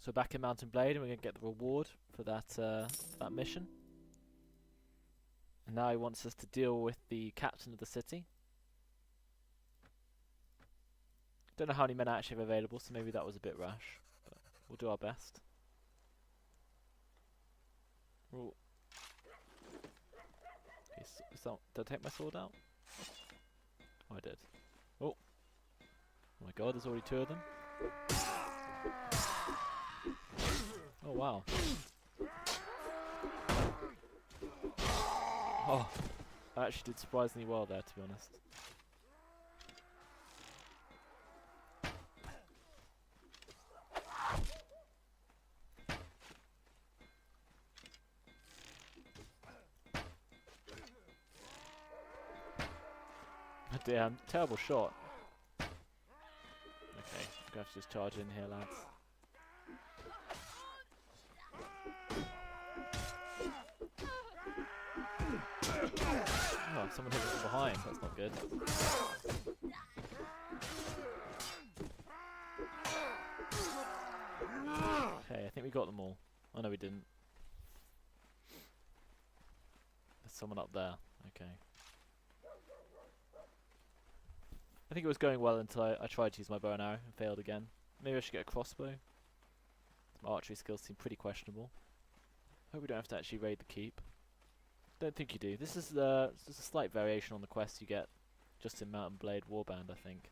So we're back in Mountain Blade, and we're going to get the reward for that mission. And now he wants us to deal with the captain of the city. Don't know how many men I actually have available, so maybe that was a bit rash. But we'll do our best. Ooh. Okay, did I take my sword out? Oh, I did. Oh. Oh my god, there's already 2 of them. Oh wow. Oh, I actually did surprisingly well there, to be honest. Damn, terrible shot. Okay, I'm gonna have to just charge in here, lads. Oh, someone hit me from behind. That's not good. Okay, I think we got them all. Oh no, we didn't. There's someone up there. Okay. I think it was going well until I tried to use my bow and arrow and failed again. Maybe I should get a crossbow. My archery skills seem pretty questionable. Hope we don't have to actually raid the keep. Don't think you do. This is just a slight variation on the quest you get just in Mountain Blade Warband, I think.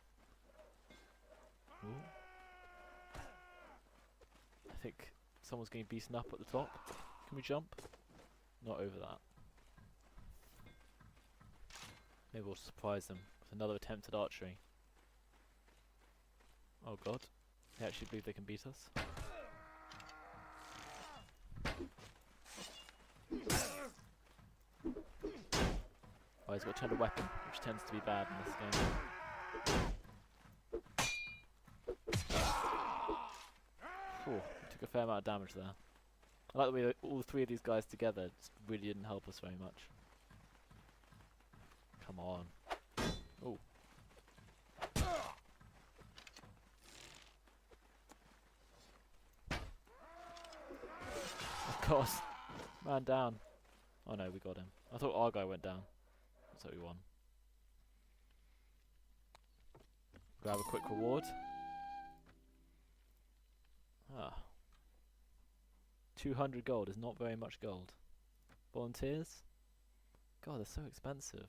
Ooh. I think someone's getting beaten up at the top. Can we jump? Not over that. Maybe we'll surprise them with another attempt at archery. Oh god. They actually believe they can beat us. Oh, he's got turned a weapon, which tends to be bad in this game. Whew, we took a fair amount of damage there. I like the way all 3 of these guys together just really didn't help us very much. Come on. Oh. Of course. Man down. Oh no, we got him. I thought our guy went down. So we won. Grab a quick reward. Ah. 200 gold is not very much gold. Volunteers? God, they're so expensive.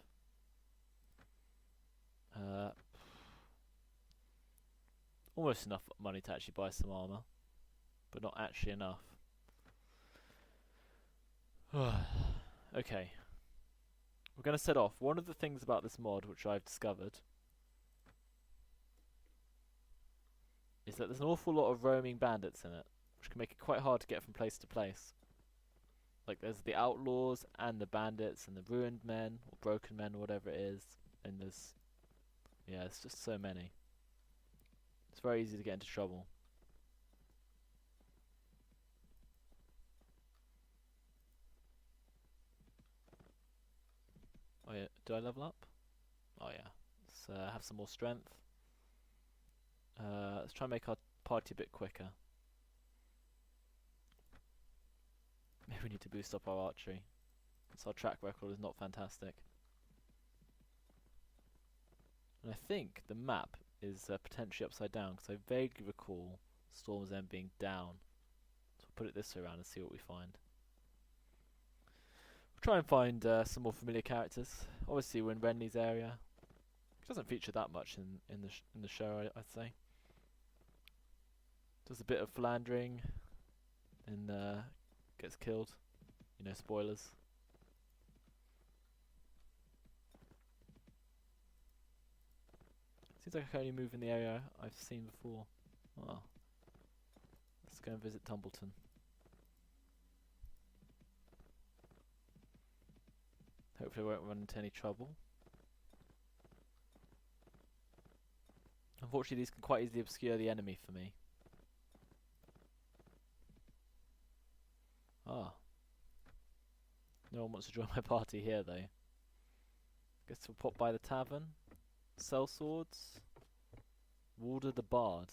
Almost enough money to actually buy some armor, but not actually enough. Okay. We're going to set off. One of the things about this mod which I've discovered is that there's an awful lot of roaming bandits in it, which can make it quite hard to get from place to place. Like there's the outlaws and the bandits and the ruined men or broken men or whatever it is, and there's it's just so many. It's very easy to get into trouble. Oh yeah, do I level up? Oh yeah, let's have some more strength. Let's try and make our party a bit quicker. Maybe we need to boost up our archery. So our track record is not fantastic. And I think the map is potentially upside down, because I vaguely recall Storm's End being down. So we'll put it this way around and see what we find. We'll try and find some more familiar characters. Obviously we're in Renly's area. It doesn't feature that much in the show, I'd say. Does a bit of philandering and gets killed. You know, spoilers. Seems like I can only move in the area I've seen before. Oh. Let's go and visit Tumbleton. Hopefully I won't run into any trouble. Unfortunately these can quite easily obscure the enemy for me. Ah. No one wants to join my party here though. Guess we'll pop by the tavern. Sell swords. Walder the Bard.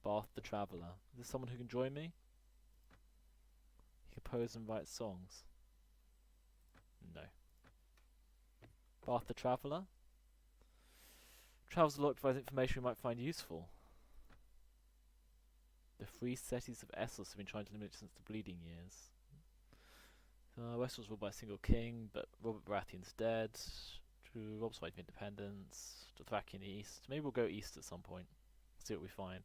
Bath the Traveller. Is there someone who can join me? He composes and writes songs. No. Bath the Traveller? Travels a lot, provides information we might find useful. The free cities of Essos have been trying to limit since the Bleeding Years. Westeros ruled by a single king, but Robert Baratheon's dead. Rob's fighting independence. Dothraki in the east. Maybe we'll go east at some point. See what we find.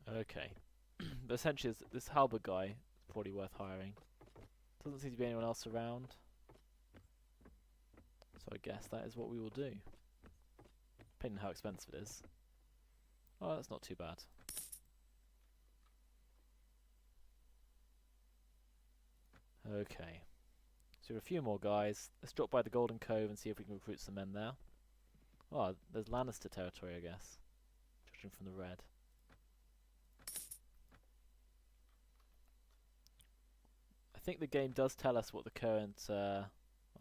Okay. But essentially, this halberd guy is probably worth hiring. Doesn't seem to be anyone else around. So I guess that is what we will do. Depending on how expensive it is. Oh, that's not too bad. Okay. So we have a few more guys. Let's drop by the Golden Cove and see if we can recruit some men there. Oh, there's Lannister territory, I guess. Judging from the red. I think the game does tell us what the current... oh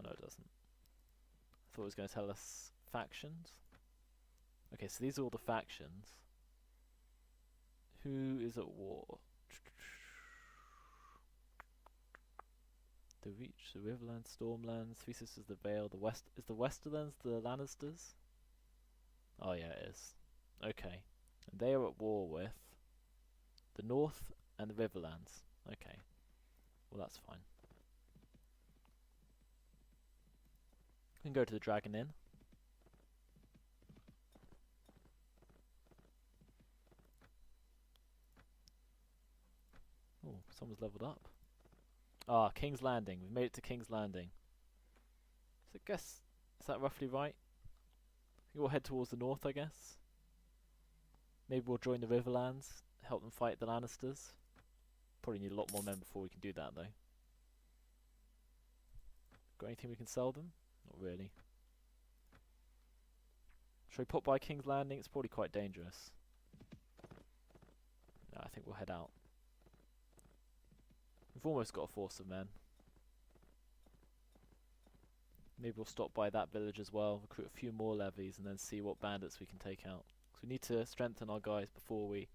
no, it doesn't. I thought it was going to tell us factions. Okay, so these are all the factions. Who is at war? The Reach, the Riverlands, Stormlands, Three Sisters, the Vale, the West... Is the Westerlands the Lannisters? Oh yeah, it is. Okay. And they are at war with the North and the Riverlands. Okay. Well, that's fine. We can go to the Dragon Inn. Oh, someone's leveled up. Ah, King's Landing. We've made it to King's Landing. So I guess, is that roughly right? I think we'll head towards the north, I guess. Maybe we'll join the Riverlands, help them fight the Lannisters. Probably need a lot more men before we can do that, though. Got anything we can sell them? Not really. Shall we pop by King's Landing? It's probably quite dangerous. No, I think we'll head out. We've almost got a force of men. Maybe we'll stop by that village as well, recruit a few more levies, and then see what bandits we can take out. Because we need to strengthen our guys before we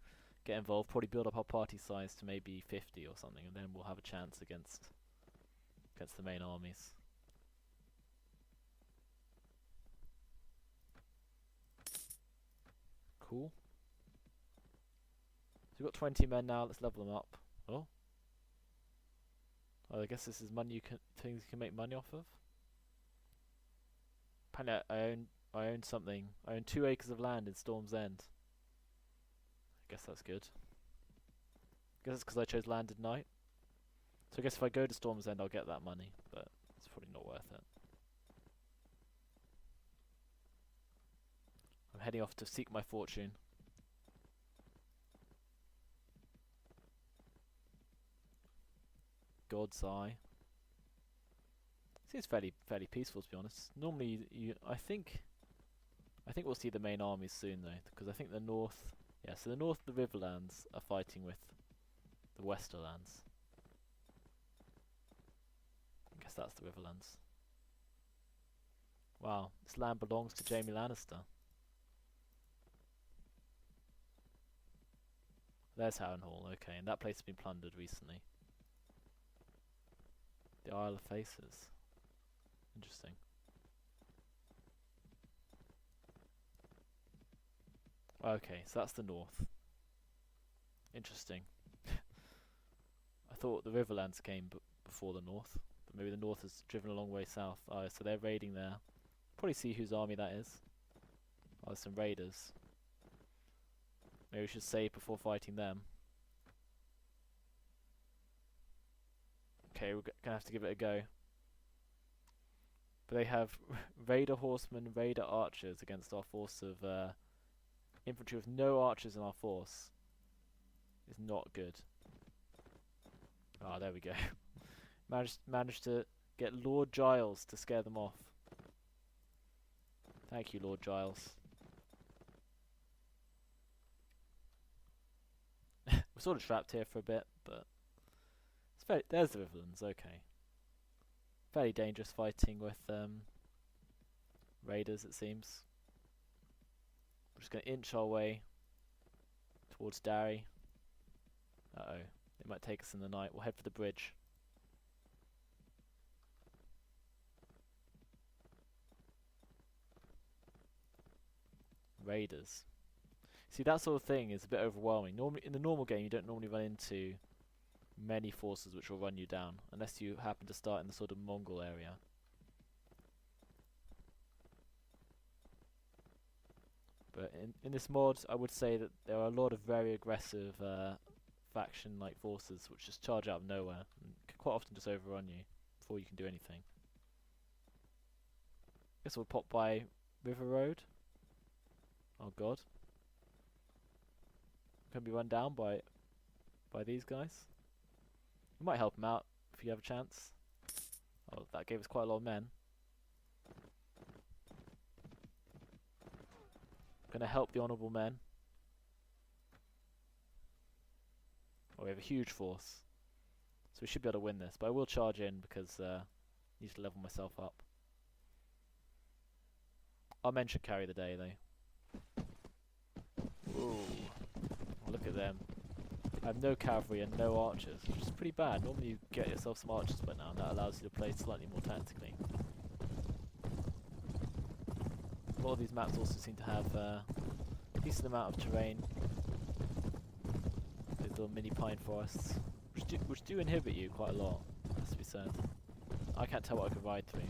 get involved. Probably build up our party size to maybe 50 or something, and then we'll have a chance against the main armies. Cool. So we've got 20 men now. Let's level them up. Oh. I guess this is money things you can make money off of. Apparently I own something. I own 2 acres of land in Storm's End. I guess that's good. I guess it's because I chose land at night. So I guess if I go to Storm's End I'll get that money, but it's probably not worth it. I'm heading off to seek my fortune. God's Eye. Seems fairly peaceful, to be honest. Normally, I think we'll see the main armies soon though, because I think the north, yeah. So the north, the Riverlands are fighting with the Westerlands. I guess that's the Riverlands. Wow, this land belongs to Jaime Lannister. There's Harrenhal. Okay, and that place has been plundered recently. The Isle of Faces. Interesting. Okay, so that's the north. Interesting. I thought the Riverlands came before the north, but maybe the north has driven a long way south. Oh, so they're raiding there. Probably see whose army that is. Oh, there's some raiders. Maybe we should save before fighting them. Okay, we're gonna have to give it a go. But they have raider horsemen, raider archers against our force of infantry with no archers in our force. Is not good. Ah, there we go. managed to get Lord Giles to scare them off. Thank you, Lord Giles. We're sort of trapped here for a bit, but it's there's the Riverlands. Okay. Fairly dangerous fighting with raiders, it seems. We're just going to inch our way towards Derry. Uh-oh. It might take us in the night. We'll head for the bridge. Raiders. See, that sort of thing is a bit overwhelming. Normally, in the normal game, you don't normally run into many forces which will run you down, unless you happen to start in the sort of Mongol area. But in this mod, I would say that there are a lot of very aggressive faction-like forces which just charge out of nowhere and can quite often just overrun you before you can do anything. Guess we'll pop by River Road. Oh god. Can be run down by these guys. We might help them out if you have a chance. Oh, that gave us quite a lot of men. Gonna help the honourable men. Oh, we have a huge force. So we should be able to win this, but I will charge in because I need to level myself up. Our men should carry the day though. Ooh. Oh, look at them. I have no cavalry and no archers, which is pretty bad. Normally you get yourself some archers by now, and that allows you to play slightly more tactically. A lot of these maps also seem to have a decent amount of terrain. These little mini pine forests, which do inhibit you quite a lot, has to be said. I can't tell what I could ride through.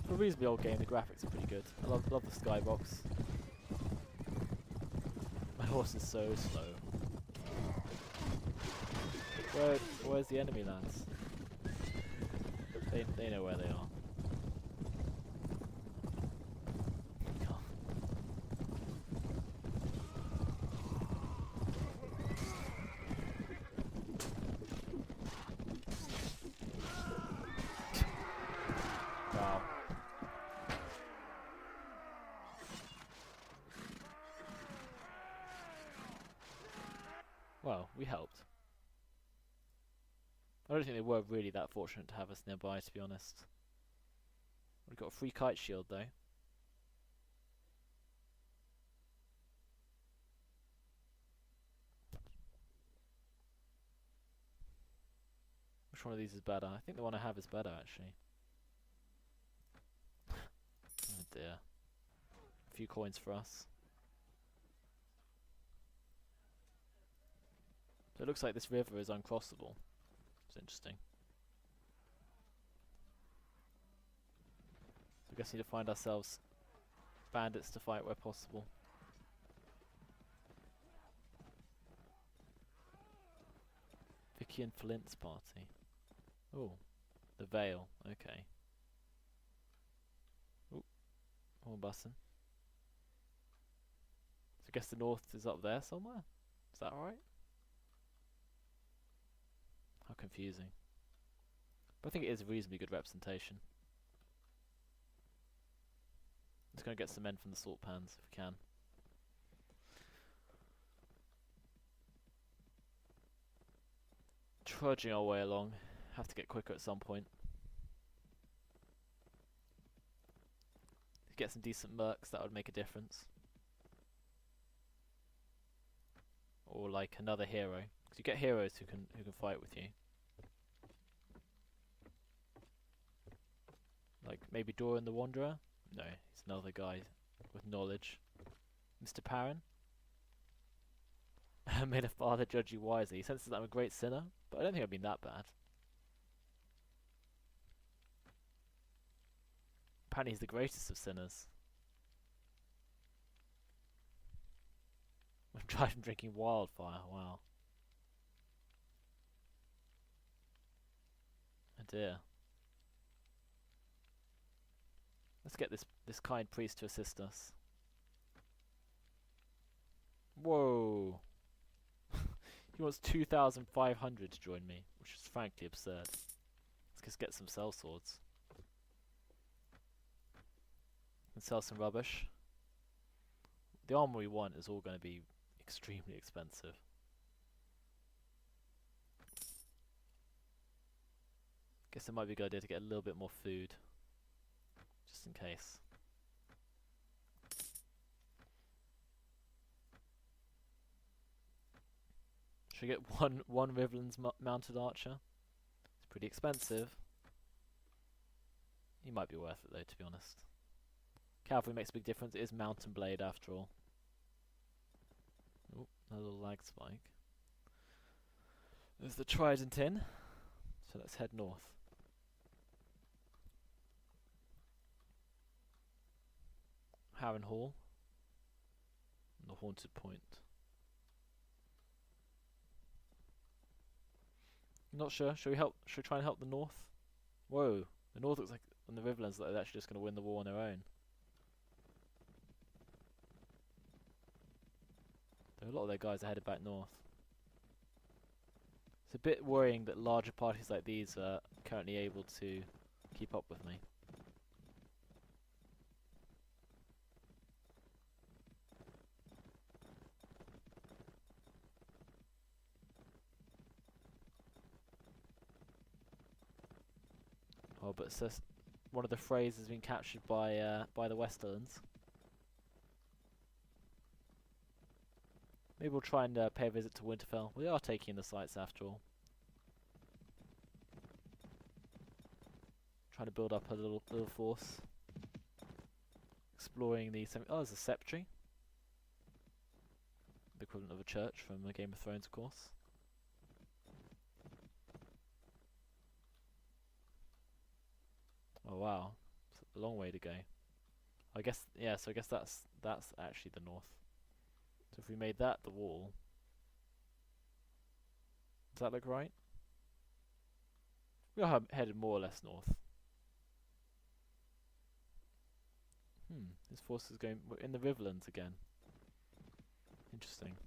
For a reasonably old game, the graphics are pretty good. I love the skybox. My horse is so slow. Where's the enemy, lads? They know where they are. Wow. Well, we helped. I don't think they were really that fortunate to have us nearby, to be honest. We've got a free kite shield, though. Which one of these is better? I think the one I have is better, actually. Oh dear. A few coins for us. So it looks like this river is uncrossable. It's interesting. So I guess we need to find ourselves bandits to fight where possible. Vicky and Flint's party. Oh, the Vale. Okay. Oh, more bussin'. So I guess the north is up there somewhere. Is that right? How confusing. But I think it is a reasonably good representation. Just gonna get some men from the salt pans if we can. Trudging our way along. Have to get quicker at some point. Get some decent mercs, that would make a difference. Or like another hero. Because you get heroes who can fight with you. Like maybe Doran the Wanderer? No, he's another guy with knowledge. Mr. Parran? Made a father judge you wisely. He senses that I'm a great sinner, but I don't think I've been that bad. Apparently he's the greatest of sinners. I'm driving drinking wildfire, wow. Oh dear. Let's get this kind priest to assist us. Whoa! He wants 2,500 to join me, which is frankly absurd. Let's just get some cell swords. And sell some rubbish. The armor we want is all going to be extremely expensive. Guess it might be a good idea to get a little bit more food. Just in case. Should we get one Riverlands mounted archer? It's pretty expensive. He might be worth it though, to be honest. Cavalry makes a big difference. It is Mountain Blade after all. Oh, another little lag spike. There's the Trident in. So let's head north. Harrenhal. And the Haunted Point. Not sure. Should we help? Should we try and help the north? Whoa. The north looks like, on the Riverlands, like they're actually just going to win the war on their own. There are a lot of their guys are headed back north. It's a bit worrying that larger parties like these are currently able to keep up with me. Oh, but it says one of the Freys has been captured by the Westerlands. Maybe we'll try and pay a visit to Winterfell. We are taking the sites after all. Trying to build up a little force. Exploring the... Oh, there's a Septry. The equivalent of a church from Game of Thrones, of course. Oh wow, it's a long way to go. I guess, yeah, so I guess that's actually the north. So if we made that the wall, does that look right? We are headed more or less north. His force is going, we're in the Riverlands again. Interesting.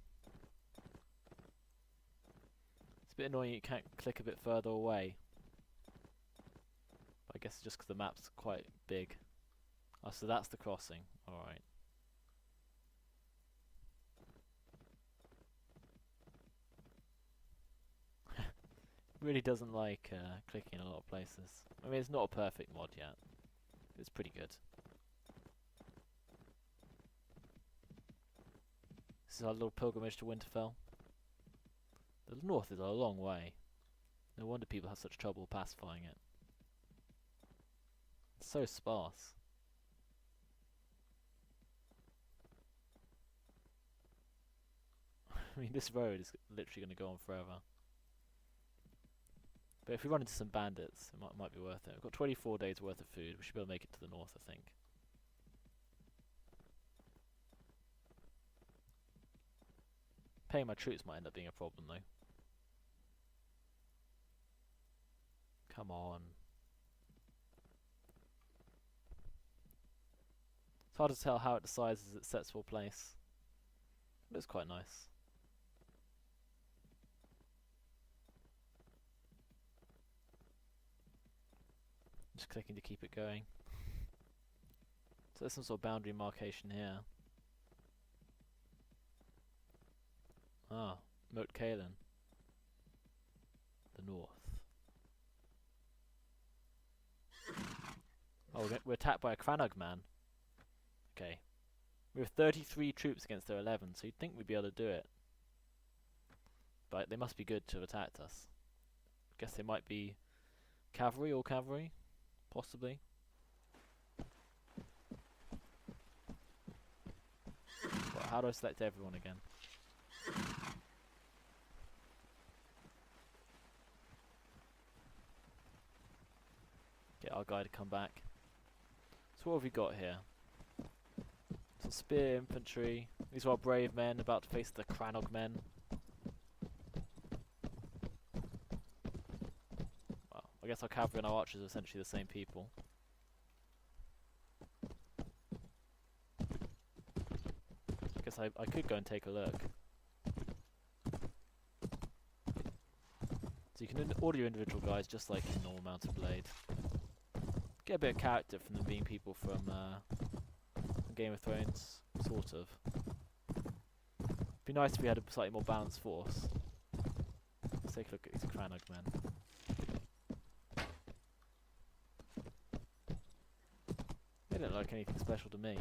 It's a bit annoying you can't click a bit further away. I guess just because the map's quite big. Oh, so that's the crossing. Alright. Really doesn't like clicking in a lot of places. I mean, it's not a perfect mod yet. It's pretty good. This is our little pilgrimage to Winterfell. The north is a long way. No wonder people have such trouble pacifying it. It's so sparse. I mean, this road is literally going to go on forever. But if we run into some bandits, it might be worth it. We've got 24 days worth of food. We should be able to make it to the north, I think. Paying my troops might end up being a problem, though. Come on. It's hard to tell how it decides as it sets for place. But it's quite nice. Just clicking to keep it going. So there's some sort of boundary markation here. Ah, Moat Cailin. The north. Oh, we're attacked by a Crannog man. Okay. We have 33 troops against their 11, so you'd think we'd be able to do it. But they must be good to have attacked us. Guess they might be cavalry or cavalry, possibly. Well, how do I select everyone again? Get our guy to come back. So what have we got here? Some spear infantry. These are our brave men about to face the Crannog men. Well, I guess our cavalry and our archers are essentially the same people. I guess I could go and take a look. So you can order your individual guys just like in normal Mountain Blade. Get a bit of character from them being people from Game of Thrones, sort of. It'd be nice if we had a slightly more balanced force. Let's take a look at these Crannog men. They don't look like anything special to me.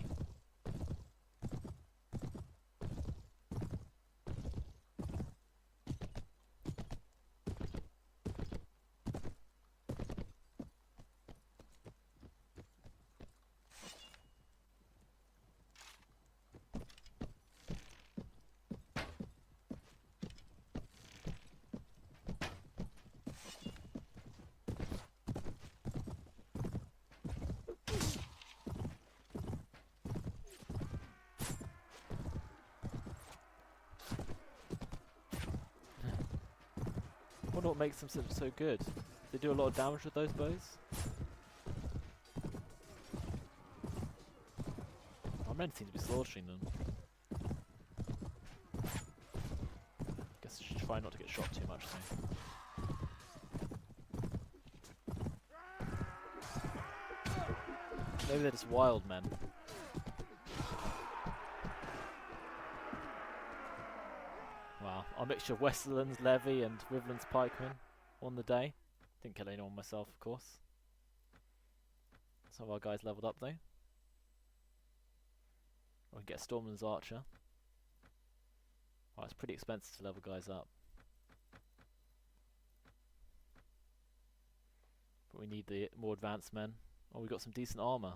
wonder what makes them so good. They do a lot of damage with those bows. Our men seem to be slaughtering them. Guess I should try not to get shot too much though. Maybe they're just wild men. Wow, our mixture of Westerlands, Levy and Riverlands pikemen won the day. Didn't kill anyone myself, of course. Some of our guys leveled up though. Or we can get a Stormland's Archer. Wow, it's pretty expensive to level guys up. But we need the more advanced men. Oh, we got some decent armour.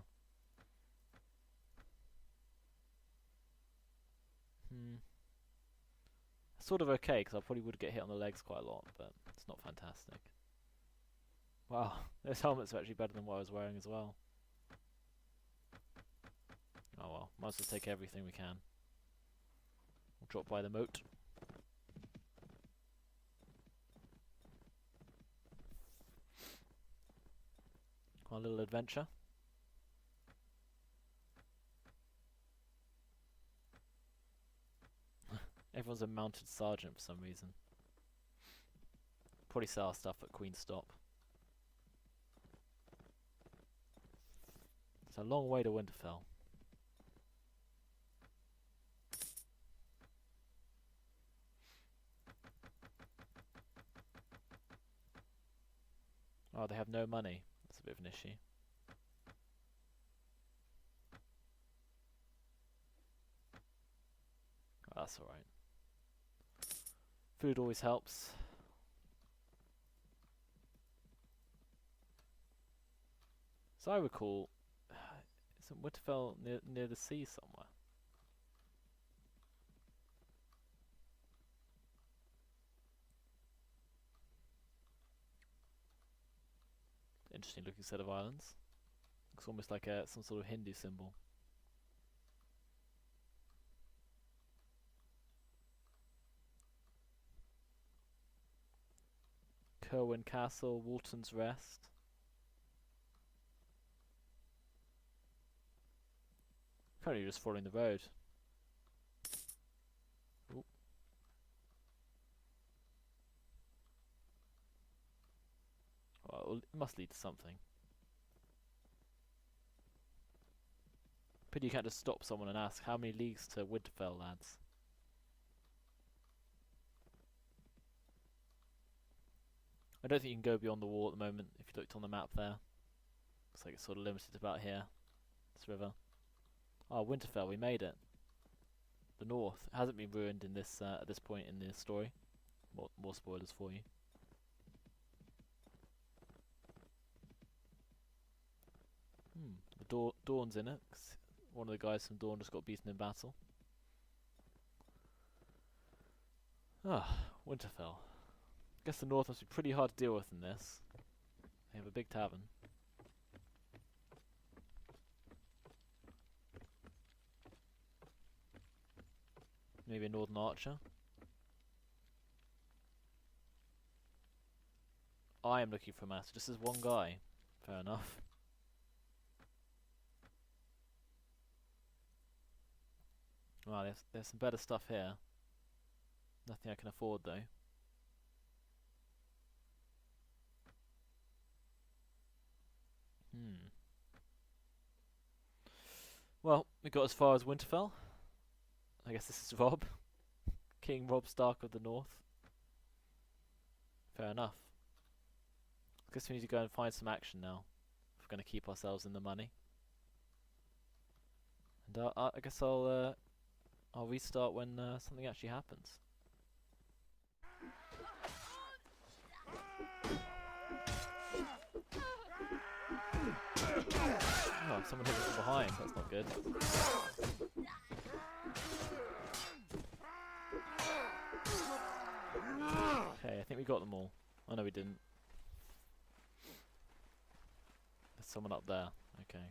Sort of okay, because I probably would get hit on the legs quite a lot, but it's not fantastic. Wow, those helmets are actually better than what I was wearing as well. Oh well, might as well take everything we can. We'll drop by the moat. Our little adventure. Everyone's a mounted sergeant for some reason. Probably sell our stuff at Queen's Stop. It's a long way to Winterfell. Oh, they have no money. That's a bit of an issue. Oh, that's alright. Food always helps. So I recall, isn't Winterfell near the sea somewhere? Interesting looking set of islands. Looks almost like some sort of Hindu symbol. Kerwin Castle, Walton's Rest. Currently just following the road. Ooh. Well, it must lead to something. Pity you can't just stop someone and ask how many leagues to Winterfell, lads. I don't think you can go beyond the wall at the moment if you looked on the map there. Looks like it's sort of limited to about here. This river. Oh, Winterfell, we made it. The north. It hasn't been ruined in this at this point in the story. More spoilers for you. The Dawn's in it, 'cause one of the guys from Dawn just got beaten in battle. Ah, Winterfell. Guess the north must be pretty hard to deal with in this. They have a big tavern. Maybe a northern archer. I am looking for a master. Just as one guy. Fair enough. Wow, there's some better stuff here. Nothing I can afford though. Well, we got as far as Winterfell. I guess this is Robb. King Robb Stark of the North. Fair enough. I guess we need to go and find some action now. If we're going to keep ourselves in the money. And I guess I'll restart when something actually happens. Oh, someone hit us from behind. That's not good. Okay, I think we got them all. Oh no, we didn't. There's someone up there. Okay.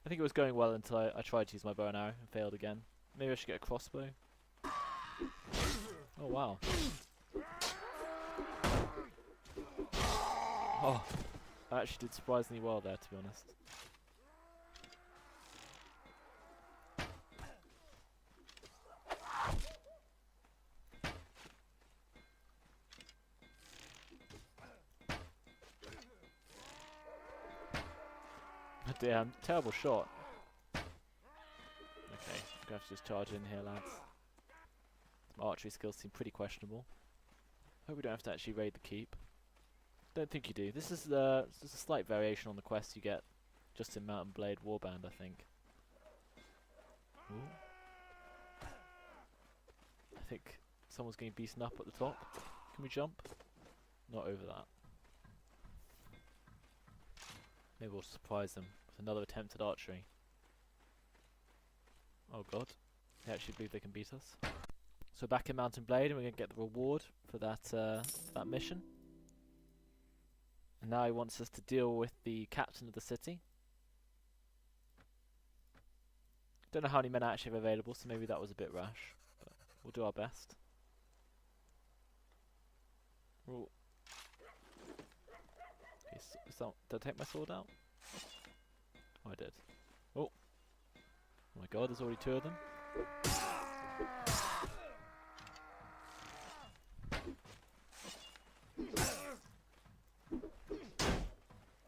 I think it was going well until I tried to use my bow and arrow and failed again. Maybe I should get a crossbow. Oh wow. Oh, I actually did surprisingly well there, to be honest. Damn, terrible shot. Okay, I'm gonna have to just charge in here, lads. My archery skills seem pretty questionable. Hope we don't have to actually raid the keep. Don't think you do. This is just a slight variation on the quest you get just in Mountain Blade Warband, I think. Ooh. I think someone's getting beaten up at the top. Can we jump? Not over that. Maybe we'll surprise them with another attempt at archery. Oh god. They actually believe they can beat us. So back in Mountain Blade, and we're going to get the reward for that mission. And now he wants us to deal with the captain of the city. Don't know how many men I actually have available, so maybe that was a bit rash. But we'll do our best. Ooh. Okay, so did I take my sword out? Oh, I did. Oh. Oh my god, there's already 2 of them.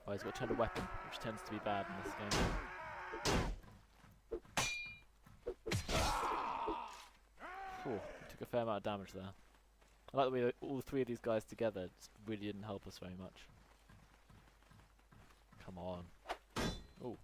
Oh, he's got to turn a weapon, which tends to be bad in this game. Ooh, took a fair amount of damage there. I like the way that all 3 of these guys together just really didn't help us very much. Come on. Ooh.